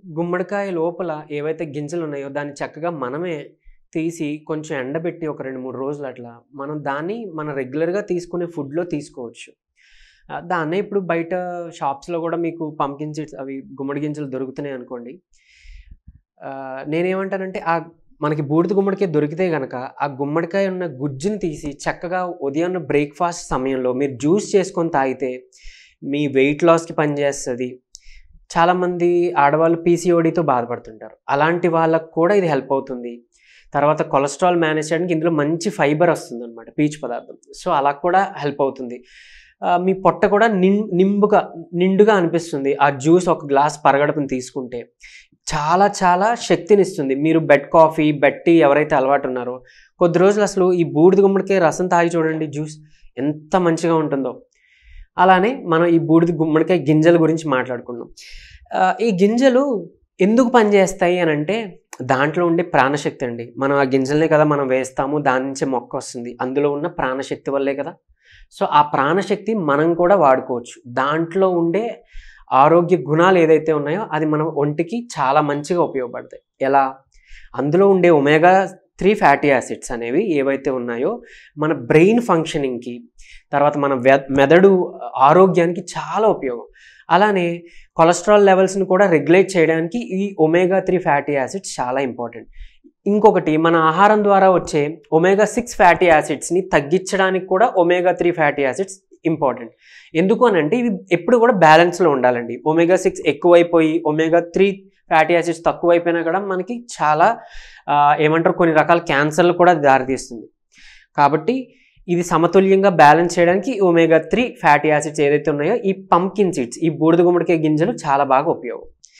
గుమ్మడికాయ లోపల ఏవైతే గింజలున్నాయో దాన్ని చక్కగా మనమే తీసి కొంచెం ఎండబెట్టి ఒక 2, 3 రోజులు అట్లా దాన్ని మనం రెగ్యులర్‌గా తీసుకునే ఫుడ్‌లో తీసుకోవచ్చు. దాన్నే ఇప్పుడు బయట షాప్స్‌లో గూడా మీకు పంకిన్ సీడ్స్ అవి గుమ్మడి గింజలు దొరుకుతున్నాయనుకోండి. నేనేమంటానంటే మనకి బూడిద గుమ్మడికాయ దొరికితే గనక ఆ గుమ్మడికాయ ఉన్న గుజ్జుని తీసి చక్కగా ఉదయాన్న బ్రేక్‌ఫాస్ట్ సమయంలో మీరు జ్యూస్ చేసుకొని తాగితే మీ వెయిట్ లాస్‌కి పనిచేస్తది. చాలామంది ఆడవాళ్ళు పీసీఓడీతో బాధపడుతుంటారు. అలాంటి వాళ్ళకి కూడా ఇది హెల్ప్ అవుతుంది. తర్వాత కొలెస్ట్రాల్ మేనేజ్ చేయడానికి ఇందులో మంచి ఫైబర్ వస్తుందనమాట, పీచు పదార్థం. సో, అలా కూడా హెల్ప్ అవుతుంది. మీ పొట్ట కూడా నిండుగా అనిపిస్తుంది. ఆ జ్యూస్ ఒక గ్లాస్ పరగడుపున తీసుకుంటే చాలా చాలా శక్తినిస్తుంది. మీరు బెడ్ కాఫీ, బెడ్ టీ ఎవరైతే అలవాటున్నారో కొద్ది రోజులు అసలు ఈ బూడిద గుమ్మడికాయ రసం తాగి చూడండి, జ్యూస్ ఎంత మంచిగా ఉంటుందో. అలానే మనం ఈ బూడిద గుమ్మడికాయ గింజల గురించి మాట్లాడుకున్నాం. ఈ గింజలు ఎందుకు పనిచేస్తాయి అనంటే దాంట్లో ఉండే ప్రాణశక్తి అండి. మనం ఆ గింజలనే కదా మనం వేస్తాము, దాని నుంచే మొక్క వస్తుంది. అందులో ఉన్న ప్రాణశక్తి వల్లే కదా. సో, ఆ ప్రాణశక్తి మనం కూడా వాడుకోవచ్చు. దాంట్లో ఉండే ఆరోగ్య గుణాలు ఏదైతే ఉన్నాయో అది మన ఒంటికి చాలా మంచిగా ఉపయోగపడతాయి. ఎలా? అందులో ఉండే ఒమేగా 3 ఫ్యాటీ యాసిడ్స్ అనేవి ఏవైతే ఉన్నాయో మన బ్రెయిన్ ఫంక్షనింగ్‌కి, తర్వాత మన మెదడు ఆరోగ్యానికి చాలా ఉపయోగం. అలానే కొలెస్ట్రాల్ లెవెల్స్‌ని కూడా రెగ్యులేట్ చేయడానికి ఈ ఒమేగా 3 ఫ్యాటీ యాసిడ్స్ చాలా ఇంపార్టెంట్. ఇంకొకటి, మన ఆహారం ద్వారా వచ్చే ఒమేగా 6 ఫ్యాటీ యాసిడ్స్‌ని తగ్గించడానికి కూడా ఒమేగా 3 ఫ్యాటీ యాసిడ్స్ ఇంపార్టెంట్. ఎందుకు అనంటే ఇవి ఎప్పుడు కూడా బ్యాలెన్స్‌లో ఉండాలండి. ఒమేగా 6 ఎక్కువైపోయి ఒమేగా 3 ఫ్యాటీ యాసిడ్స్ తక్కువైపోయినా కూడా మనకి చాలా కొన్ని రకాల క్యాన్సర్లు కూడా దారితీస్తుంది. కాబట్టి ఇది సమతుల్యంగా బ్యాలెన్స్ చేయడానికి ఒమేగా 3 ఫ్యాటీ యాసిడ్స్ ఏదైతే ఉన్నాయో ఈ పంకిన్ సీడ్స్, ఈ బూడిద గుమ్మడికాయ గింజలు చాలా బాగా ఉపయోగం.